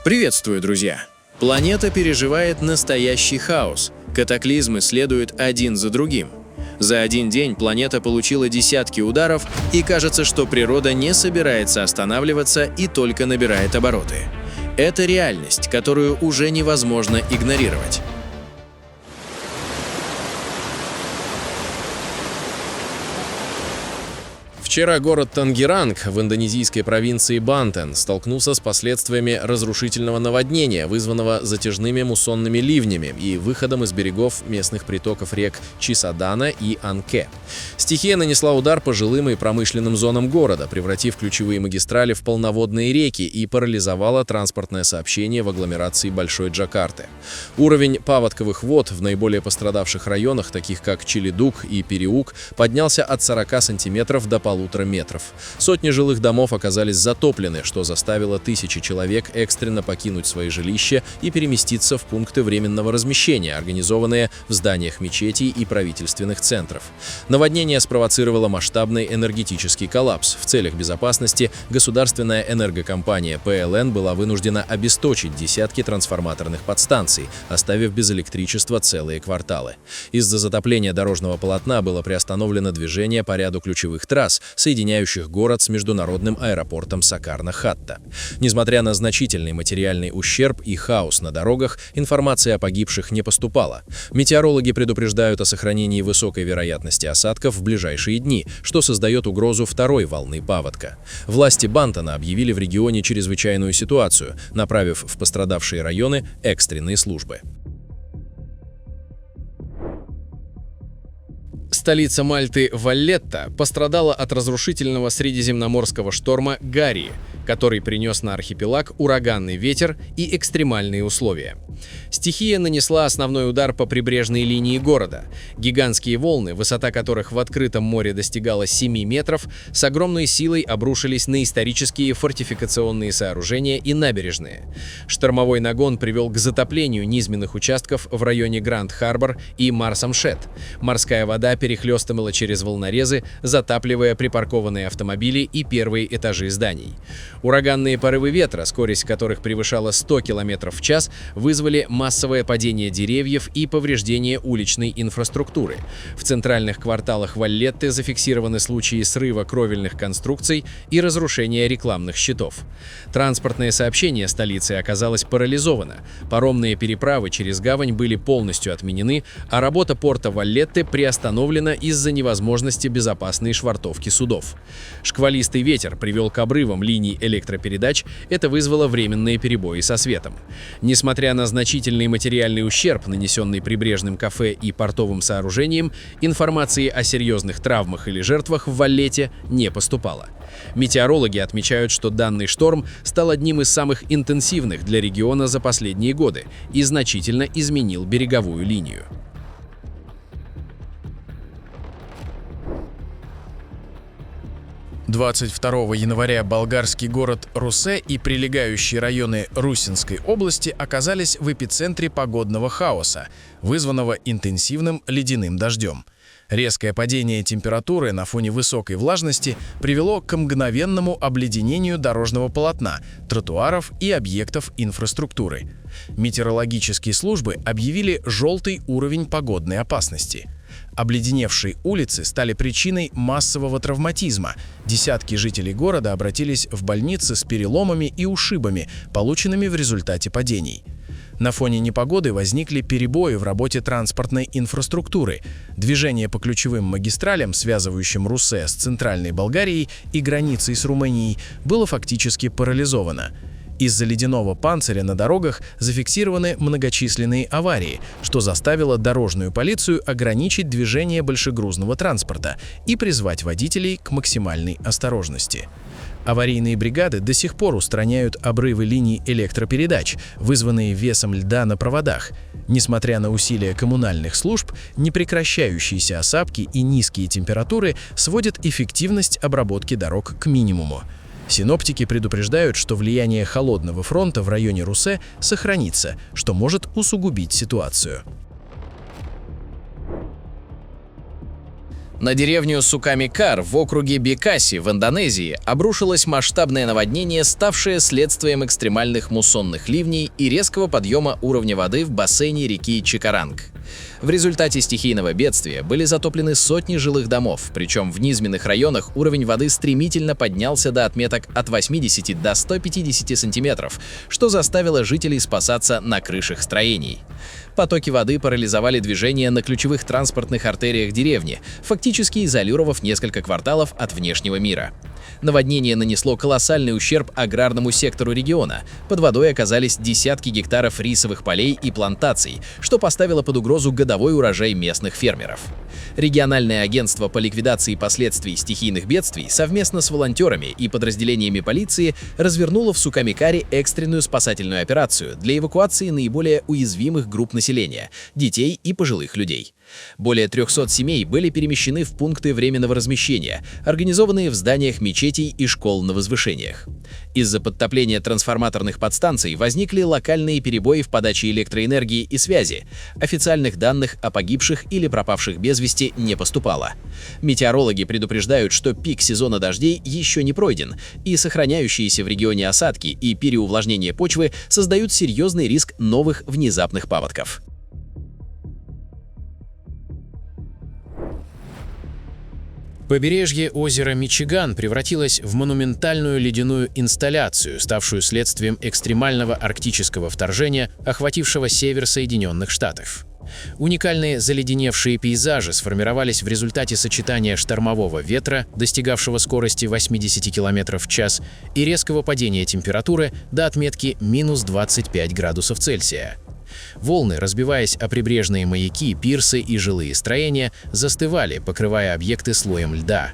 Приветствую, друзья! Планета переживает настоящий хаос. Катаклизмы следуют один за другим. За один день планета получила десятки ударов, и кажется, что природа не собирается останавливаться и только набирает обороты. Это реальность, которую уже невозможно игнорировать. Вчера город Тангеранг в индонезийской провинции Бантен столкнулся с последствиями разрушительного наводнения, вызванного затяжными муссонными ливнями и выходом из берегов местных притоков рек Чисадана и Анке. Стихия нанесла удар по жилым и промышленным зонам города, превратив ключевые магистрали в полноводные реки и парализовала транспортное сообщение в агломерации Большой Джакарты. Уровень паводковых вод в наиболее пострадавших районах, таких как Чилидук и Периук, поднялся от 40 сантиметров до 1,5 метров. Сотни жилых домов оказались затоплены, что заставило тысячи человек экстренно покинуть свои жилища и переместиться в пункты временного размещения, организованные в зданиях мечетей и правительственных центров. Наводнение спровоцировало масштабный энергетический коллапс. В целях безопасности государственная энергокомпания ПЛН была вынуждена обесточить десятки трансформаторных подстанций, оставив без электричества целые кварталы. Из-за затопления дорожного полотна было приостановлено движение по ряду ключевых трасс, соединяющих город с международным аэропортом Сокарно-Хатта. Несмотря на значительный материальный ущерб и хаос на дорогах, информация о погибших не поступала. Метеорологи предупреждают о сохранении высокой вероятности осадков в ближайшие дни, что создает угрозу второй волны паводка. Власти Бантена объявили в регионе чрезвычайную ситуацию, направив в пострадавшие районы экстренные службы. Столица Мальты Валлетта пострадала от разрушительного средиземноморского шторма Гарри, который принес на архипелаг ураганный ветер и экстремальные условия. Стихия нанесла основной удар по прибрежной линии города. Гигантские волны, высота которых в открытом море достигала 7 метров, с огромной силой обрушились на исторические фортификационные сооружения и набережные. Штормовой нагон привел к затоплению низменных участков в районе Гранд-Харбор и Марсамшет. Морская вода перехлестывала через волнорезы, затапливая припаркованные автомобили и первые этажи зданий. Ураганные порывы ветра, скорость которых превышала 100 км в час, вызвали массовое падение деревьев и повреждение уличной инфраструктуры. В центральных кварталах Валлетты зафиксированы случаи срыва кровельных конструкций и разрушения рекламных щитов. Транспортное сообщение столицы оказалось парализовано. Паромные переправы через гавань были полностью отменены, а работа порта Валлетты приостановлена из-за невозможности безопасной швартовки судов. Шквалистый ветер привел к обрывам линий электропередач, это вызвало временные перебои со светом. Несмотря на значительный материальный ущерб, нанесенный прибрежным кафе и портовым сооружениям, информации о серьезных травмах или жертвах в Валлетте не поступало. Метеорологи отмечают, что данный шторм стал одним из самых интенсивных для региона за последние годы и значительно изменил береговую линию. 22 января болгарский город Русе и прилегающие районы Русинской области оказались в эпицентре погодного хаоса, вызванного интенсивным ледяным дождем. Резкое падение температуры на фоне высокой влажности привело к мгновенному обледенению дорожного полотна, тротуаров и объектов инфраструктуры. Метеорологические службы объявили желтый уровень погодной опасности. Обледеневшие улицы стали причиной массового травматизма. Десятки жителей города обратились в больницы с переломами и ушибами, полученными в результате падений. На фоне непогоды возникли перебои в работе транспортной инфраструктуры. Движение по ключевым магистралям, связывающим Русе с центральной Болгарией и границей с Румынией, было фактически парализовано. Из-за ледяного панциря на дорогах зафиксированы многочисленные аварии, что заставило дорожную полицию ограничить движение большегрузного транспорта и призвать водителей к максимальной осторожности. Аварийные бригады до сих пор устраняют обрывы линий электропередач, вызванные весом льда на проводах. Несмотря на усилия коммунальных служб, непрекращающиеся осадки и низкие температуры сводят эффективность обработки дорог к минимуму. Синоптики предупреждают, что влияние холодного фронта в районе Русе сохранится, что может усугубить ситуацию. На деревню Суками-Кар в округе Бекаси в Индонезии обрушилось масштабное наводнение, ставшее следствием экстремальных муссонных ливней и резкого подъема уровня воды в бассейне реки Чикаранг. В результате стихийного бедствия были затоплены сотни жилых домов, причем в низменных районах уровень воды стремительно поднялся до отметок от 80 до 150 сантиметров, что заставило жителей спасаться на крышах строений. Потоки воды парализовали движение на ключевых транспортных артериях деревни, фактически изолировав несколько кварталов от внешнего мира. Наводнение нанесло колоссальный ущерб аграрному сектору региона. Под водой оказались десятки гектаров рисовых полей и плантаций, что поставило под угрозу годовой урожай местных фермеров. Региональное агентство по ликвидации последствий стихийных бедствий совместно с волонтерами и подразделениями полиции развернуло в Суками-Каре экстренную спасательную операцию для эвакуации наиболее уязвимых групп населения – детей и пожилых людей. Более 300 семей были перемещены в пункты временного размещения, организованные в зданиях мечетей и школ на возвышениях. Из-за подтопления трансформаторных подстанций возникли локальные перебои в подаче электроэнергии и связи. Официальных данных о погибших или пропавших без вести не поступало. Метеорологи предупреждают, что пик сезона дождей еще не пройден, и сохраняющиеся в регионе осадки и переувлажнение почвы создают серьезный риск новых внезапных паводков. Побережье озера Мичиган превратилось в монументальную ледяную инсталляцию, ставшую следствием экстремального арктического вторжения, охватившего север Соединенных Штатов. Уникальные заледеневшие пейзажи сформировались в результате сочетания штормового ветра, достигавшего скорости 80 км в час, и резкого падения температуры до отметки минус 25 градусов Цельсия. Волны, разбиваясь о прибрежные маяки, пирсы и жилые строения, застывали, покрывая объекты слоем льда.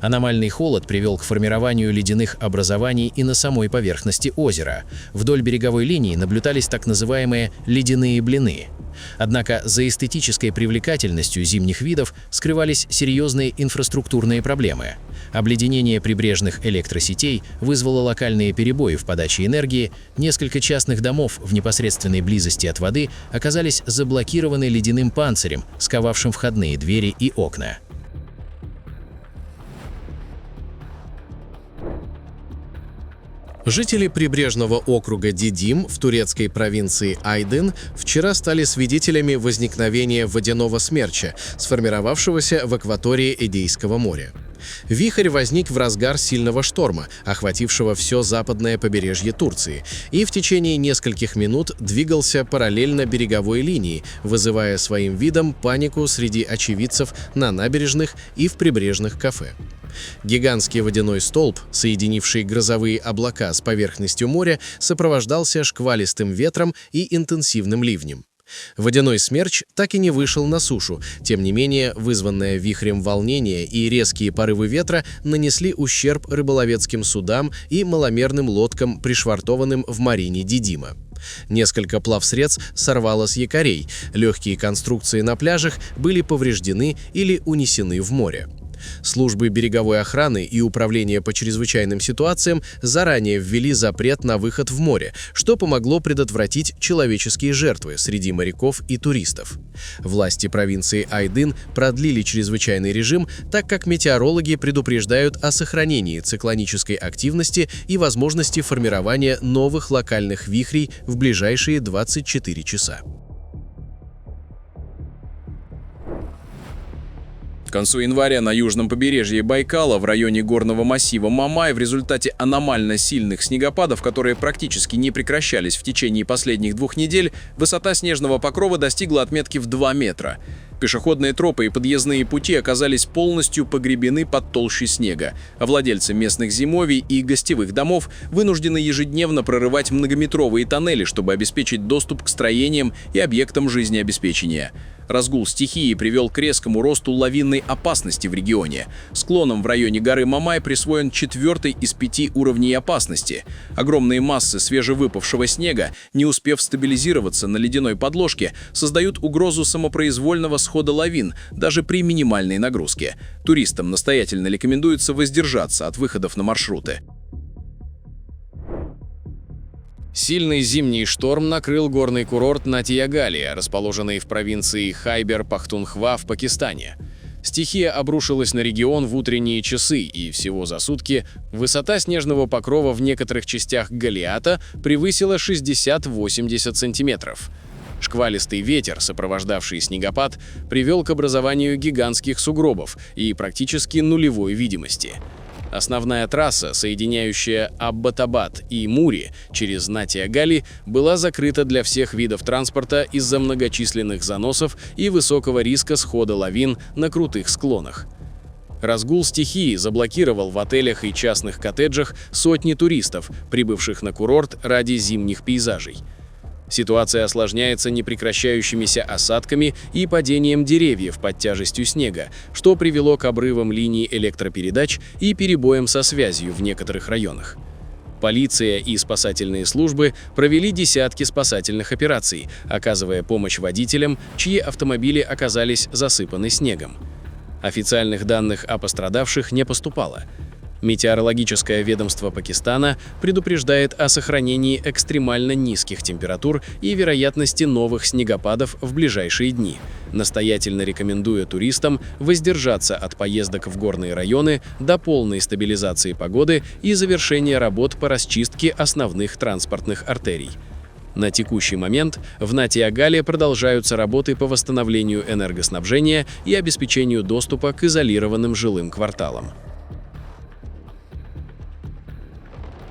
Аномальный холод привел к формированию ледяных образований и на самой поверхности озера. Вдоль береговой линии наблюдались так называемые «ледяные блины». Однако за эстетической привлекательностью зимних видов скрывались серьезные инфраструктурные проблемы. Обледенение прибрежных электросетей вызвало локальные перебои в подаче энергии, несколько частных домов в непосредственной близости от воды оказались заблокированы ледяным панцирем, сковавшим входные двери и окна. Жители прибрежного округа Дидим в турецкой провинции Айдын вчера стали свидетелями возникновения водяного смерча, сформировавшегося в акватории Эгейского моря. Вихрь возник в разгар сильного шторма, охватившего все западное побережье Турции, и в течение нескольких минут двигался параллельно береговой линии, вызывая своим видом панику среди очевидцев на набережных и в прибрежных кафе. Гигантский водяной столб, соединивший грозовые облака с поверхностью моря, сопровождался шквалистым ветром и интенсивным ливнем. Водяной смерч так и не вышел на сушу, тем не менее вызванное вихрем волнение и резкие порывы ветра нанесли ущерб рыболовецким судам и маломерным лодкам, пришвартованным в марине Дидима. Несколько плавсредств сорвало с якорей, легкие конструкции на пляжах были повреждены или унесены в море. Службы береговой охраны и управления по чрезвычайным ситуациям заранее ввели запрет на выход в море, что помогло предотвратить человеческие жертвы среди моряков и туристов. Власти провинции Айдын продлили чрезвычайный режим, так как метеорологи предупреждают о сохранении циклонической активности и возможности формирования новых локальных вихрей в ближайшие 24 часа. К концу января на южном побережье Байкала в районе горного массива Мамай в результате аномально сильных снегопадов, которые практически не прекращались в течение последних 2 недель, высота снежного покрова достигла отметки в 2 метра. Пешеходные тропы и подъездные пути оказались полностью погребены под толщей снега, а владельцы местных зимовий и гостевых домов вынуждены ежедневно прорывать многометровые тоннели, чтобы обеспечить доступ к строениям и объектам жизнеобеспечения. Разгул стихии привел к резкому росту лавинной опасности в регионе. Склонам в районе горы Мамай присвоен 4-й из 5 уровней опасности. Огромные массы свежевыпавшего снега, не успев стабилизироваться на ледяной подложке, создают угрозу самопроизвольного схода лавин даже при минимальной нагрузке. Туристам настоятельно рекомендуется воздержаться от выходов на маршруты. Сильный зимний шторм накрыл горный курорт Натия-Галия, расположенный в провинции Хайбер-Пахтунхва в Пакистане. Стихия обрушилась на регион в утренние часы, и всего за сутки высота снежного покрова в некоторых частях Голиата превысила 60-80 сантиметров. Шквалистый ветер, сопровождавший снегопад, привел к образованию гигантских сугробов и практически нулевой видимости. Основная трасса, соединяющая Аббатабад и Мури через Натиа-Гали, была закрыта для всех видов транспорта из-за многочисленных заносов и высокого риска схода лавин на крутых склонах. Разгул стихии заблокировал в отелях и частных коттеджах сотни туристов, прибывших на курорт ради зимних пейзажей. Ситуация осложняется непрекращающимися осадками и падением деревьев под тяжестью снега, что привело к обрывам линий электропередач и перебоям со связью в некоторых районах. Полиция и спасательные службы провели десятки спасательных операций, оказывая помощь водителям, чьи автомобили оказались засыпаны снегом. Официальных данных о пострадавших не поступало. Метеорологическое ведомство Пакистана предупреждает о сохранении экстремально низких температур и вероятности новых снегопадов в ближайшие дни, настоятельно рекомендуя туристам воздержаться от поездок в горные районы до полной стабилизации погоды и завершения работ по расчистке основных транспортных артерий. На текущий момент в Натиа-Гале продолжаются работы по восстановлению энергоснабжения и обеспечению доступа к изолированным жилым кварталам.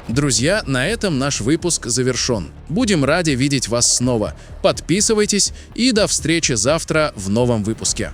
Друзья, на этом наш выпуск завершен. Будем рады видеть вас снова. Подписывайтесь и до встречи завтра в новом выпуске.